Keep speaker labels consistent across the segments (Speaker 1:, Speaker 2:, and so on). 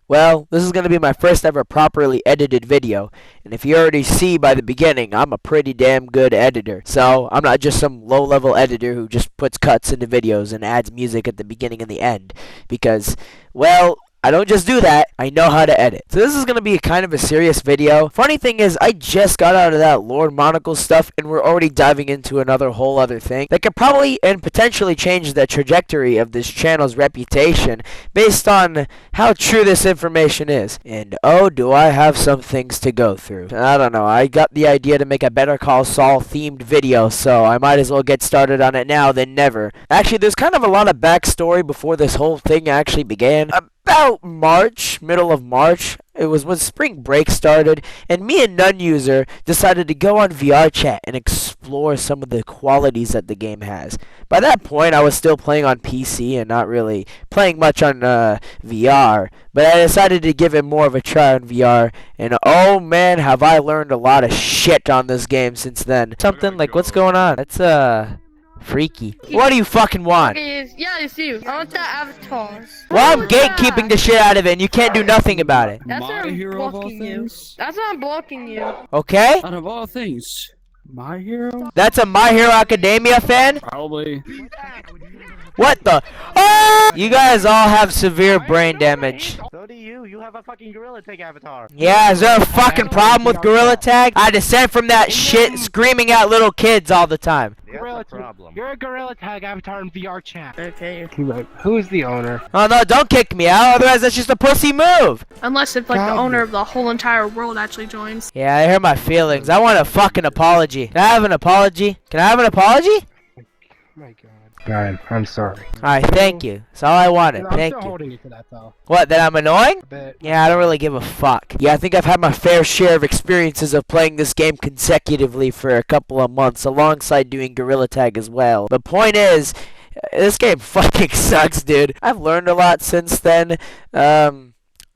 Speaker 1: Well, this is going to be my first ever properly edited video, and if you already see by the beginning, I'm a pretty damn good editor. So, I'm not just some low-level editor who just puts cuts into videos and adds music at the beginning and the end, because, well, I don't just do that, I know how to edit. So this is going to be kind of a serious video. Funny thing is, I just got out of that Lord Monocle stuff, and we're already diving into another whole other thing that could probably and potentially change the trajectory of this channel's reputation based on how true this information is. And oh, do I have some things to go through. I don't know, I got the idea to make a Better Call Saul themed video, so I might as well get started on it now than never. Actually, there's kind of a lot of backstory before this whole thing actually began. About March, middle of March, it was when spring break started, and me and non-user decided to go on vrchat and explore some of the qualities that the game has. By that point, I was still playing on PC and not really playing much on VR, but I decided to give it more of a try on VR, and oh man, have I learned a lot of shit on this game since then. Something like, what's going on? That's freaky. What do you fucking want?
Speaker 2: Yeah, it's you. I want that avatar.
Speaker 1: Well, I'm gatekeeping the shit out of it, and you can't do nothing about it.
Speaker 2: That's why I'm blocking you. That's why I'm blocking you.
Speaker 1: Okay?
Speaker 3: Out of all things, My Hero?
Speaker 1: That's a My Hero Academia fan?
Speaker 3: Probably.
Speaker 1: What the? Oh! You guys all have severe brain damage.
Speaker 4: So do you. You have a fucking Gorilla Tag avatar.
Speaker 1: Yeah, is there a fucking problem with Gorilla Tag? I descend from that shit screaming at little kids all the time.
Speaker 4: Gorilla problem.
Speaker 5: You're a Gorilla Tag avatar in VR chat.
Speaker 2: Okay.
Speaker 5: Who's the owner?
Speaker 1: Oh no, don't kick me out, otherwise that's just a pussy move.
Speaker 2: Unless if like the owner of the whole entire world actually joins.
Speaker 1: Yeah, I hear my feelings. I want a fucking apology. Can I have an apology? Can I have an apology?
Speaker 5: Oh my god. God, I'm sorry.
Speaker 1: Alright, thank you. That's all I wanted.
Speaker 5: I'm
Speaker 1: Thank
Speaker 5: still
Speaker 1: you.
Speaker 5: holding you to that though.
Speaker 1: What, that I'm annoying?
Speaker 5: A bit.
Speaker 1: Yeah, I don't really give a fuck. Yeah, I think I've had my fair share of experiences of playing this game consecutively for a couple of months, alongside doing Gorilla Tag as well. The point is, this game fucking sucks, dude. I've learned a lot since then. There's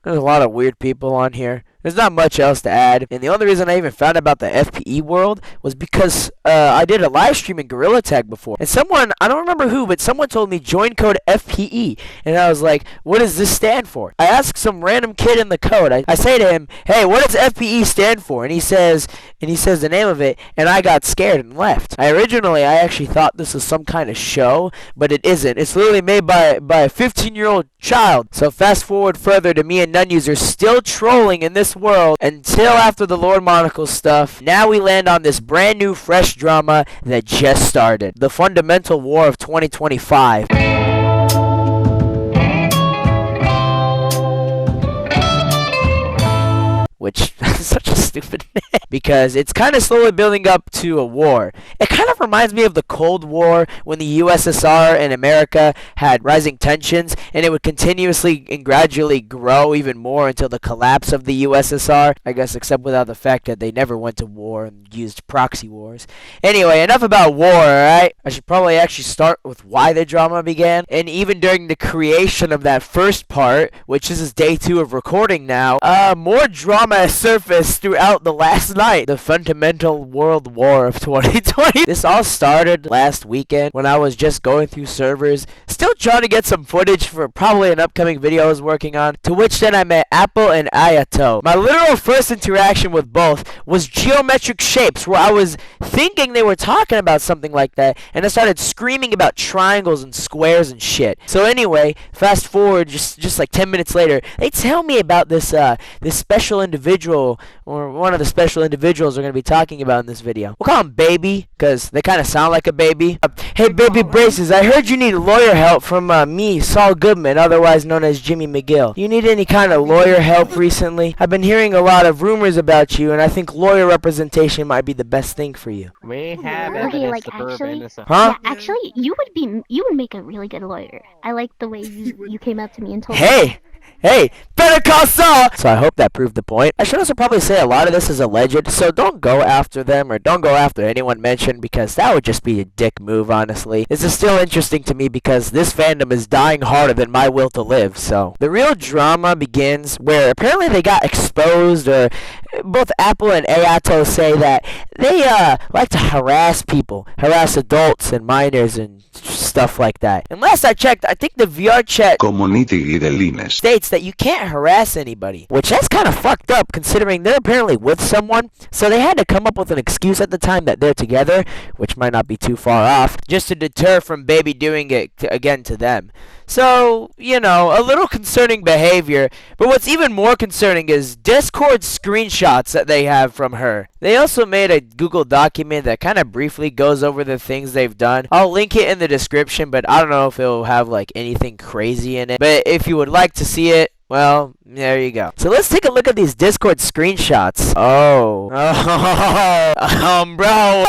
Speaker 1: a lot of weird people on here. There's not much else to add, and the only reason I even found out about the FPE world was because I did a live stream in Gorilla Tag before, and someone, I don't remember who, but someone told me join code FPE, and I was like, what does this stand for? I asked some random kid in the code, I say to him, hey, what does FPE stand for? And he says the name of it, and I got scared and left. I actually thought this was some kind of show, but it isn't. It's literally made by a 15-year-old child. So fast forward further to me and non-users still trolling in this world until after the Lord Monocle stuff. Now we land on this brand new fresh drama that just started. The fundamental war of 2025. Which is such a stupid name, because it's kind of slowly building up to a war. It kind of reminds me of the Cold War, when the USSR and America had rising tensions, and it would continuously and gradually grow even more until the collapse of the USSR. I guess except without the fact that they never went to war and used proxy wars. Anyway, enough about war, alright? I should probably actually start with why the drama began. And even during the creation of that first part, which this is day 2 of recording now, more drama has surfaced throughout the last night. The fundamental world war of 2020. This all started last weekend when I was just going through servers, still trying to get some footage for probably an upcoming video I was working on, to which then I met Apple and Ayato. My literal first interaction with both was geometric shapes, where I was thinking they were talking about something like that, and I started screaming about triangles and squares and shit. So anyway, fast forward just like 10 minutes later, they tell me about this special individual, or one of the special individuals we're going to be talking about in this video. We'll call him Baby, because they kind of sound like a baby. Hey Baby Braces, I heard you need lawyer help from me, Saul Goodman, otherwise known as Jimmy McGill. You need any kind of lawyer help recently? I've been hearing a lot of rumors about you, and I think lawyer representation might be the best thing for you.
Speaker 4: We have
Speaker 6: Okay,
Speaker 4: evidence
Speaker 6: like
Speaker 4: to prove
Speaker 6: actually,
Speaker 4: innocent.
Speaker 1: Huh?
Speaker 6: yeah, actually, you would make a really good lawyer. I like the way you came up to me and told me.
Speaker 1: Hey, Better Call Saul! So I hope that proved the point. I should also probably say a lot of this is alleged, so don't go after them, or don't go after anyone mentioned, because that would just be a dick move, honestly. This is still interesting to me because this fandom is dying harder than my will to live, so. The real drama begins where apparently they got exposed, or both Apple and Ayato say that they like to harass people, harass adults and minors and stuff like that. And last I checked, I think the VRChat
Speaker 7: Community guidelines.
Speaker 1: states that you can't harass anybody, which that's kind of fucked up considering they're apparently with someone, so they had to come up with an excuse at the time that they're together, which might not be too far off, just to deter from baby doing it again to them. So, you know, a little concerning behavior, but what's even more concerning is Discord screenshots that they have from her. They also made a Google document that kind of briefly goes over the things they've done. I'll link it in the description, but I don't know if it'll have like anything crazy in it. But if you would like to see it, well, there you go. So let's take a look at these Discord screenshots. Oh. Bro.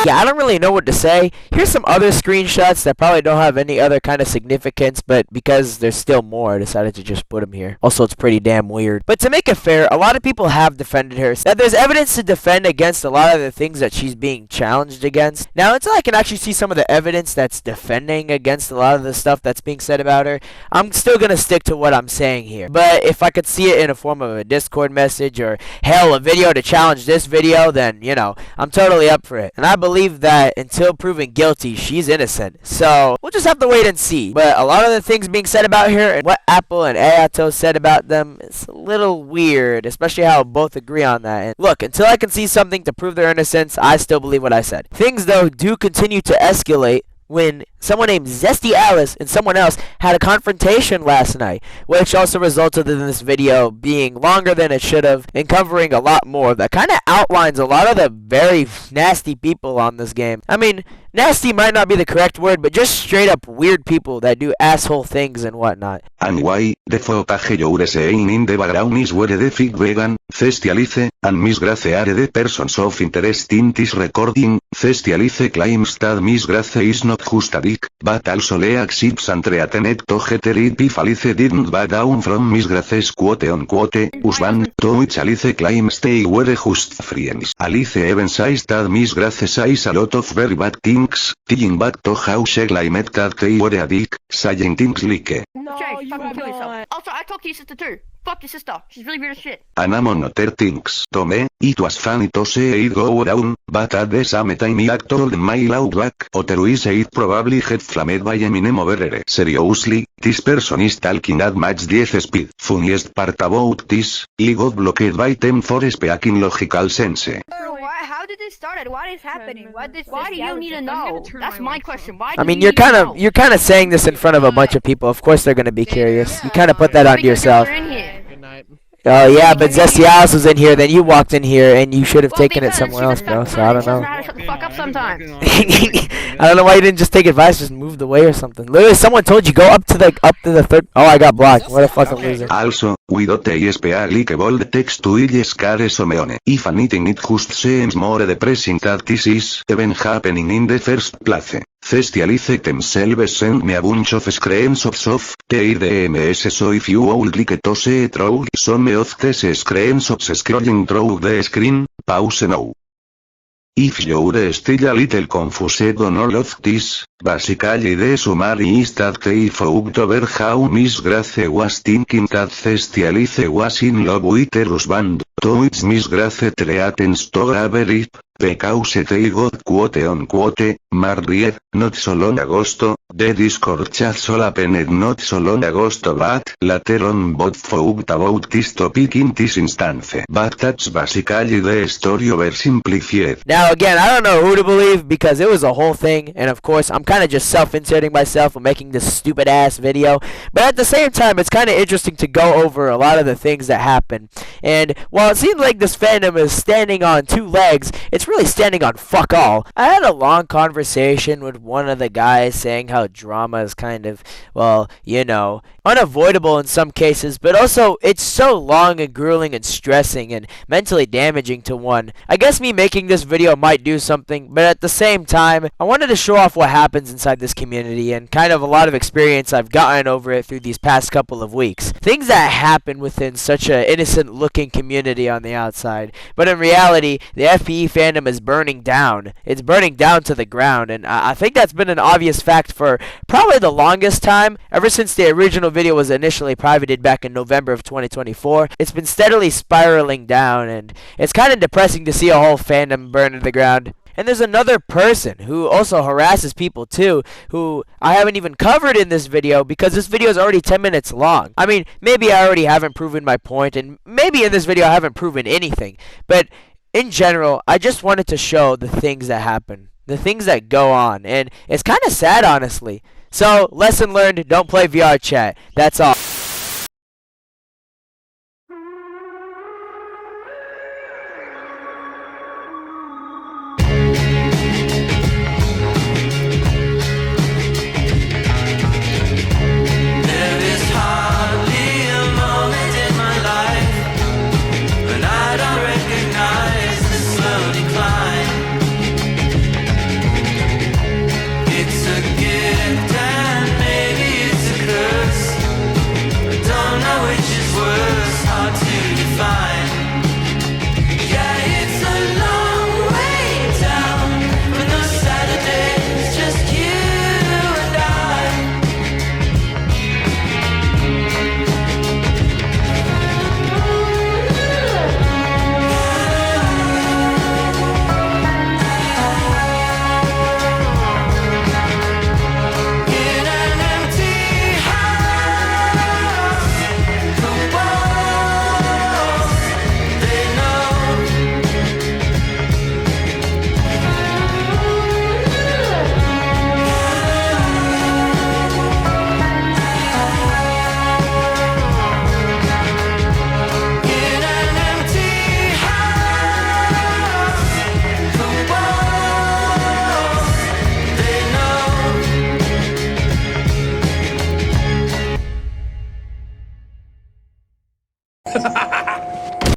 Speaker 1: Yeah, I don't really know what to say. Here's some other screenshots that probably don't have any other kind of significance, but because there's still more, I decided to just put them here. Also, it's pretty damn weird. But to make it fair, a lot of people have defended her. That there's evidence to defend against a lot of the things that she's being challenged against. Now, until I can actually see some of the evidence that's defending against a lot of the stuff that's being said about her, I'm still gonna stick to what I'm saying here. But if I could see it in a form of a Discord message or, hell, a video to challenge this video, then, you know, I'm totally up for it. And I believe that until proven guilty, she's innocent. So we'll just have to wait and see. But a lot of the things being said about her and what Apple and Ayato said about them, it's a little weird, especially how both agree on that. And look, until I can see something to prove their innocence, I still believe what I said. Things, though, do continue to escalate when someone named Zesty Alice and someone else had a confrontation last night, which also resulted in this video being longer than it should have and covering a lot more that kind of outlines a lot of the very nasty people on this game. I mean, nasty might not be the correct word, but just straight up weird people that do asshole things and whatnot.
Speaker 7: And why, the footage you're seeing in the background is where the fig vegan, Zesty Alice, and Miss Grace are the persons of interest in this recording. Zesty Alice claims that Miss Grace is not just a dick, but also Lea accepts and threatened to get her if Alice didn't back down from Miss Grace's quote-unquote husband, to which Alice claims they were just friends. Alice even says that Miss Grace says a lot of very bad things, tying back to how she claimed that they were a dick, saying things like,
Speaker 8: Okay, fucking kill yourself. Also, I talked to your sister too. Fuck your sister. She's really weird as shit.
Speaker 7: and among other things. To me, it was funny to see it go down, but at the same time I told my loud back, otherwise it probably get flamed by Eminem over her. Seriously, this person is talking at much 10 speed. Funniest part about this, he got blocked by them for speaking logical sense.
Speaker 8: How did this start? Why is happening? Why do you need to know? That's my question. Why do
Speaker 1: I mean,
Speaker 8: you
Speaker 1: you're
Speaker 8: need to know?
Speaker 1: kind of saying this in front of a bunch of people. Of course they're gonna be curious. You kind of put that onto
Speaker 8: Because
Speaker 1: yourself.
Speaker 8: you're in here.
Speaker 1: Oh yeah, but Zesty Alice was in here, then you walked in here, and you should have
Speaker 8: Well,
Speaker 1: taken it
Speaker 8: because
Speaker 1: somewhere
Speaker 8: she's
Speaker 1: else,
Speaker 8: a
Speaker 1: bro.
Speaker 8: fucking
Speaker 1: So I don't
Speaker 8: she doesn't
Speaker 1: know.
Speaker 8: know how to shut the fuck up sometimes.
Speaker 1: I don't know why you didn't just take advice, just moved away or something. Literally, someone told you go up to the third. Oh, I got blocked. What a fucking loser.
Speaker 7: Also, we don't speak bold text to illes care someone. If anything it just seems more depressing that this is even happening in the first place. Zesty Alice themselves send me a bunch of screenshots of their DMS, so if you would like to see through some of these screenshots scrolling through the screen, pause now. If you're still a little confused on all of this, basically the summary is that they found over how Miss Grace was thinking that Zesty Alice was in love with her husband, to which Miss Grace threatens to grab her it, because they got quote-unquote married, not so long ago. The Discord chat so happened not so long ago, but later on both found about this topic in this instance. But that's basically the story oversimplified.
Speaker 1: Now again, I don't know who to believe because it was a whole thing, and of course I'm kind of just self-inserting myself and making this stupid ass video. But at the same time, it's kind of interesting to go over a lot of the things that happen. And while it seems like this fandom is standing on two legs, it's really standing on fuck all. I had a long conversation with one of the guys saying how drama is kind of, well, you know, unavoidable in some cases, but also it's so long and grueling and stressing and mentally damaging to one. I guess me making this video might do something, but at the same time, I wanted to show off what happens inside this community and kind of a lot of experience I've gotten over it through these past couple of weeks. Things that happen within such an innocent looking community on the outside, but in reality, the FPE fandom is burning down. It's burning down to the ground, and I think that's been an obvious fact for probably the longest time, ever since the original video was initially privated back in November of 2024. It's been steadily spiraling down, and it's kind of depressing to see a whole fandom burn to the ground. And there's another person who also harasses people too, who I haven't even covered in this video because this video is already 10 minutes long. I mean, maybe I already haven't proven my point, and maybe in this video I haven't proven anything. But in general, I just wanted to show the things that happen, the things that go on, and it's kind of sad, honestly. So, lesson learned, don't play VR chat. That's all.